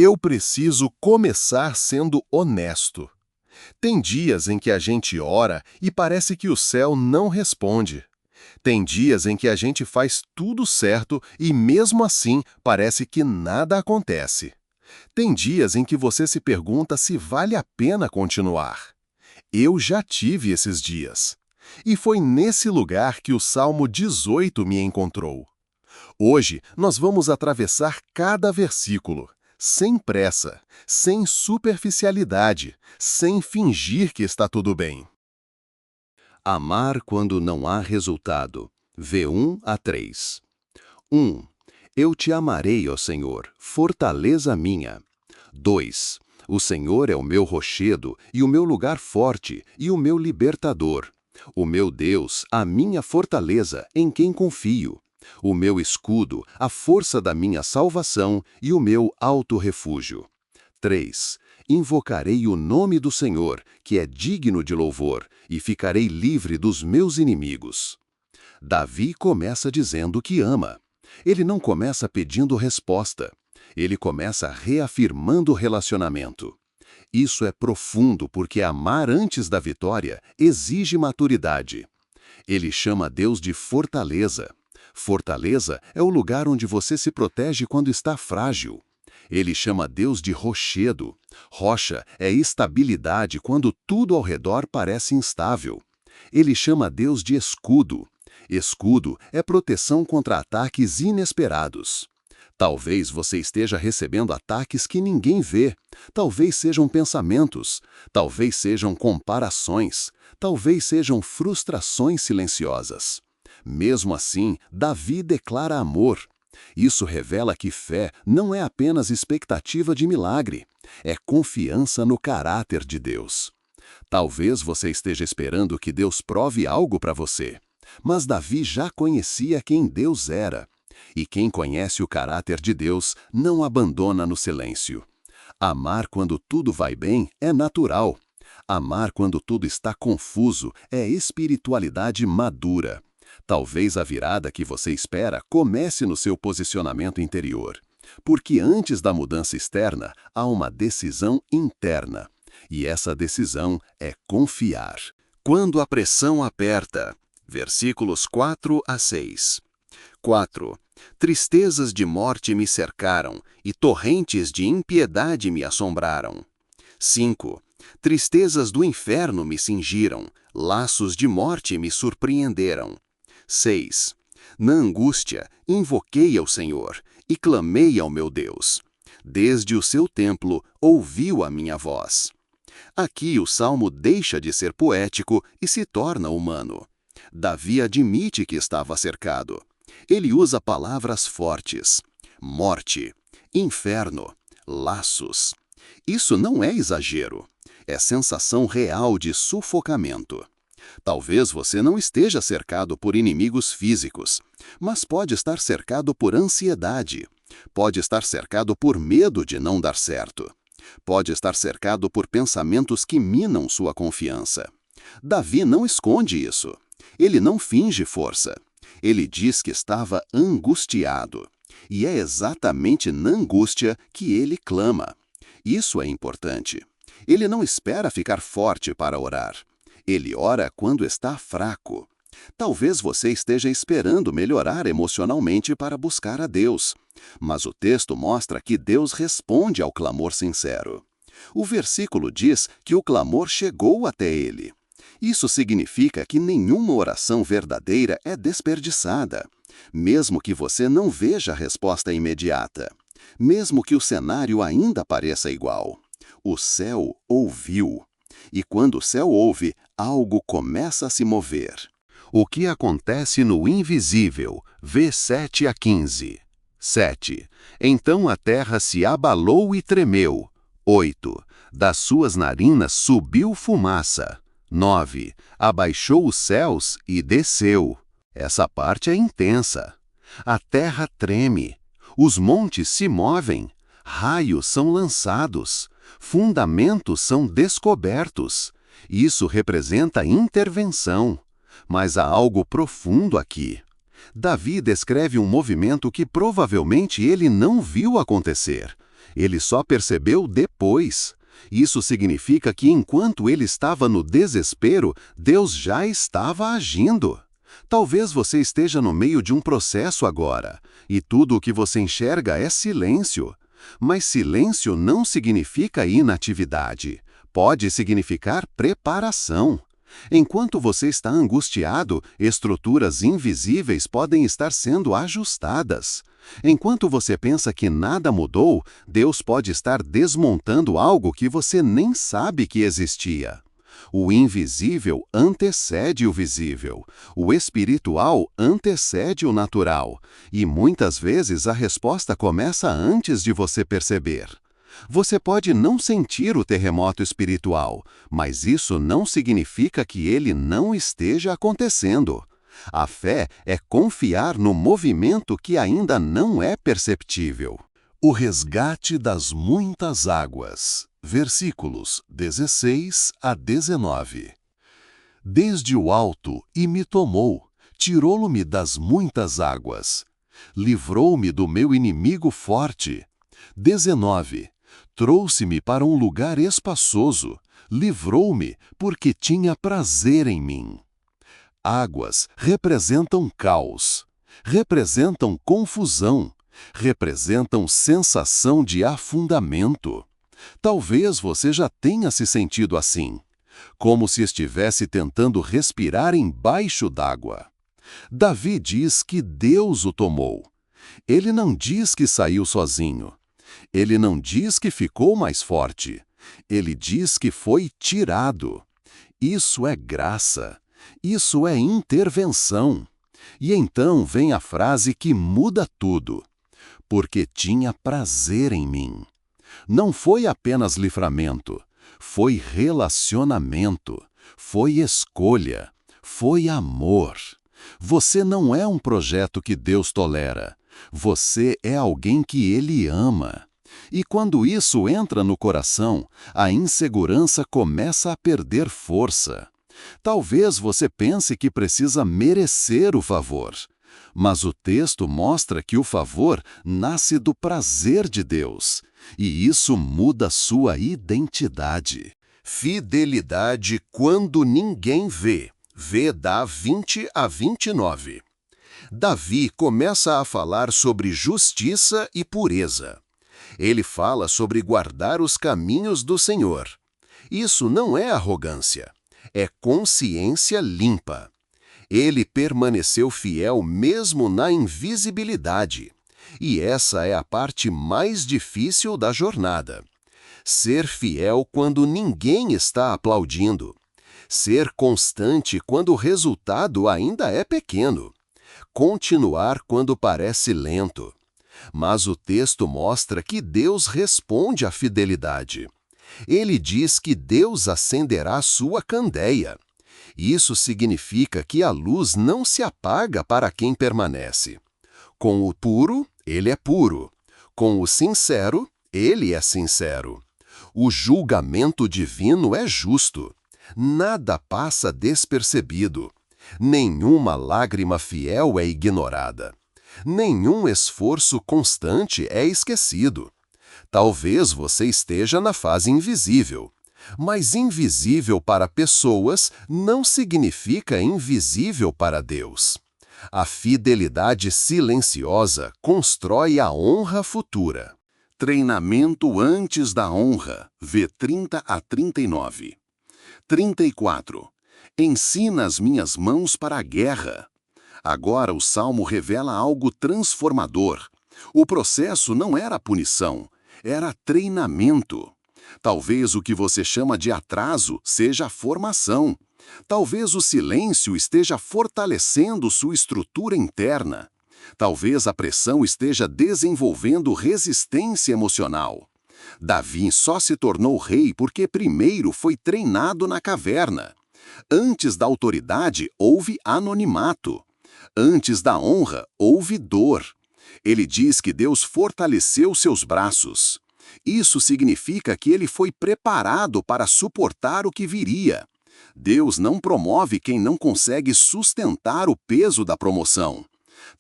Eu preciso começar sendo honesto. Tem dias em que a gente ora e parece que o céu não responde. Tem dias em que a gente faz tudo certo e mesmo assim parece que nada acontece. Tem dias em que você se pergunta se vale a pena continuar. Eu já tive esses dias. E foi nesse lugar que o Salmo 18 me encontrou. Hoje nós vamos atravessar cada versículo, sem pressa, sem superficialidade, sem fingir que está tudo bem. Amar quando não há resultado. V1 a 3. 1. Eu te amarei, ó Senhor, fortaleza minha. 2. O Senhor é o meu rochedo e o meu lugar forte e o meu libertador. O meu Deus, a minha fortaleza, em quem confio. O meu escudo, a força da minha salvação e o meu alto refúgio. 3. Invocarei o nome do Senhor, que é digno de louvor, e ficarei livre dos meus inimigos. Davi começa dizendo que ama. Ele não começa pedindo resposta. Ele começa reafirmando o relacionamento. Isso é profundo porque amar antes da vitória exige maturidade. Ele chama Deus de fortaleza. Fortaleza é o lugar onde você se protege quando está frágil. Ele chama Deus de rochedo. Rocha é estabilidade quando tudo ao redor parece instável. Ele chama Deus de escudo. Escudo é proteção contra ataques inesperados. Talvez você esteja recebendo ataques que ninguém vê. Talvez sejam pensamentos. Talvez sejam comparações. Talvez sejam frustrações silenciosas. Mesmo assim, Davi declara amor. Isso revela que fé não é apenas expectativa de milagre. É confiança no caráter de Deus. Talvez você esteja esperando que Deus prove algo para você. Mas Davi já conhecia quem Deus era. E quem conhece o caráter de Deus não abandona no silêncio. Amar quando tudo vai bem é natural. Amar quando tudo está confuso é espiritualidade madura. Talvez a virada que você espera comece no seu posicionamento interior. Porque antes da mudança externa, há uma decisão interna. E essa decisão é confiar. Quando a pressão aperta. Versículos 4 a 6. 4. Tristezas de morte me cercaram, e torrentes de impiedade me assombraram. 5. Tristezas do inferno me cingiram, laços de morte me surpreenderam. 6. Na angústia, invoquei ao Senhor, e clamei ao meu Deus. Desde o seu templo, ouviu a minha voz. Aqui o salmo deixa de ser poético e se torna humano. Davi admite que estava cercado. Ele usa palavras fortes: morte, inferno, laços. Isso não é exagero. É sensação real de sufocamento. Talvez você não esteja cercado por inimigos físicos, mas pode estar cercado por ansiedade. Pode estar cercado por medo de não dar certo. Pode estar cercado por pensamentos que minam sua confiança. Davi não esconde isso. Ele não finge força. Ele diz que estava angustiado. E é exatamente na angústia que ele clama. Isso é importante. Ele não espera ficar forte para orar. Ele ora quando está fraco. Talvez você esteja esperando melhorar emocionalmente para buscar a Deus. Mas o texto mostra que Deus responde ao clamor sincero. O versículo diz que o clamor chegou até ele. Isso significa que nenhuma oração verdadeira é desperdiçada, mesmo que você não veja a resposta imediata, mesmo que o cenário ainda pareça igual. O céu ouviu. E quando o céu ouve, algo começa a se mover. O que acontece no invisível? V 7 a 15. 7. Então a terra se abalou e tremeu. 8. Das suas narinas subiu fumaça. 9. Abaixou os céus e desceu. Essa parte é intensa. A terra treme. Os montes se movem. Raios são lançados. Fundamentos são descobertos. Isso representa intervenção. Mas há algo profundo aqui. Davi descreve um movimento que provavelmente ele não viu acontecer. Ele só percebeu depois. Isso significa que enquanto ele estava no desespero, Deus já estava agindo. Talvez você esteja no meio de um processo agora, e tudo o que você enxerga é silêncio. Mas silêncio não significa inatividade. Pode significar preparação. Enquanto você está angustiado, estruturas invisíveis podem estar sendo ajustadas. Enquanto você pensa que nada mudou, Deus pode estar desmontando algo que você nem sabe que existia. O invisível antecede o visível. O espiritual antecede o natural. E muitas vezes a resposta começa antes de você perceber. Você pode não sentir o terremoto espiritual, mas isso não significa que ele não esteja acontecendo. A fé é confiar no movimento que ainda não é perceptível. O resgate das muitas águas. Versículos 16 a 19. Desde o alto e me tomou, tirou-me das muitas águas. Livrou-me do meu inimigo forte. 19. Trouxe-me para um lugar espaçoso, livrou-me porque tinha prazer em mim. Águas representam caos, representam confusão, representam sensação de afundamento. Talvez você já tenha se sentido assim, como se estivesse tentando respirar embaixo d'água. Davi diz que Deus o tomou. Ele não diz que saiu sozinho. Ele não diz que ficou mais forte. Ele diz que foi tirado. Isso é graça. Isso é intervenção. E então vem a frase que muda tudo. Porque tinha prazer em mim. Não foi apenas livramento. Foi relacionamento. Foi escolha. Foi amor. Você não é um projeto que Deus tolera. Você é alguém que Ele ama. E quando isso entra no coração, a insegurança começa a perder força. Talvez você pense que precisa merecer o favor. Mas o texto mostra que o favor nasce do prazer de Deus. E isso muda sua identidade. Fidelidade quando ninguém vê. Vê dá 20 a 29. Davi começa a falar sobre justiça e pureza. Ele fala sobre guardar os caminhos do Senhor. Isso não é arrogância, é consciência limpa. Ele permaneceu fiel mesmo na invisibilidade. E essa é a parte mais difícil da jornada. Ser fiel quando ninguém está aplaudindo. Ser constante quando o resultado ainda é pequeno. Continuar quando parece lento. Mas o texto mostra que Deus responde à fidelidade. Ele diz que Deus acenderá sua candeia. Isso significa que a luz não se apaga para quem permanece. Com o puro, ele é puro. Com o sincero, ele é sincero. O julgamento divino é justo. Nada passa despercebido. Nenhuma lágrima fiel é ignorada. Nenhum esforço constante é esquecido. Talvez você esteja na fase invisível. Mas invisível para pessoas não significa invisível para Deus. A fidelidade silenciosa constrói a honra futura. Treinamento antes da honra. V 30 a 39. 34. Ensina as minhas mãos para a guerra. Agora o Salmo revela algo transformador. O processo não era punição, era treinamento. Talvez o que você chama de atraso seja a formação. Talvez o silêncio esteja fortalecendo sua estrutura interna. Talvez a pressão esteja desenvolvendo resistência emocional. Davi só se tornou rei porque primeiro foi treinado na caverna. Antes da autoridade, houve anonimato. Antes da honra, houve dor. Ele diz que Deus fortaleceu seus braços. Isso significa que ele foi preparado para suportar o que viria. Deus não promove quem não consegue sustentar o peso da promoção.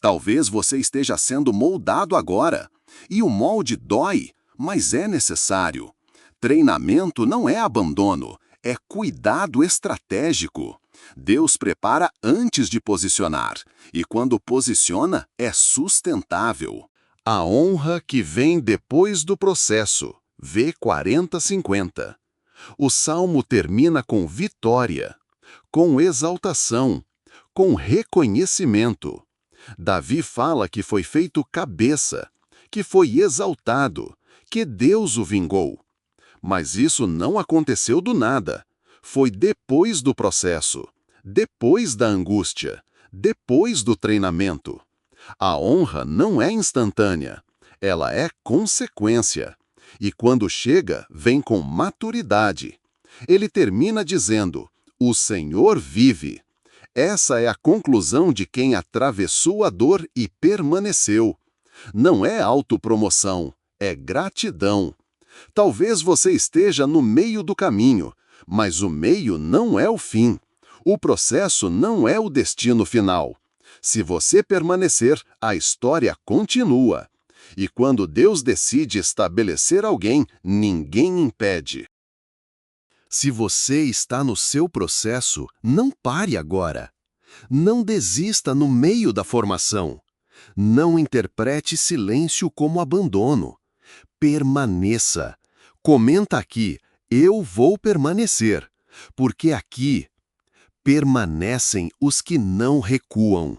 Talvez você esteja sendo moldado agora. E o molde dói, Mas é necessário. Treinamento não é abandono, é cuidado estratégico. Deus prepara antes de posicionar, e quando posiciona, é sustentável. A honra que vem depois do processo. V 40-50. O salmo termina com vitória, com exaltação, com reconhecimento. Davi fala que foi feito cabeça, que foi exaltado, que Deus o vingou. Mas isso não aconteceu do nada. Foi depois do processo, depois da angústia, depois do treinamento. A honra não é instantânea, ela é consequência. E quando chega, vem com maturidade. Ele termina dizendo: "O Senhor vive." Essa é a conclusão de quem atravessou a dor e permaneceu. Não é autopromoção, é gratidão. Talvez você esteja no meio do caminho, mas o meio não é o fim. O processo não é o destino final. Se você permanecer, a história continua. E quando Deus decide estabelecer alguém, ninguém impede. Se você está no seu processo, não pare agora. Não desista no meio da formação. Não interprete silêncio como abandono. Permaneça. Comenta aqui: "Eu vou permanecer", porque aqui permanecem os que não recuam.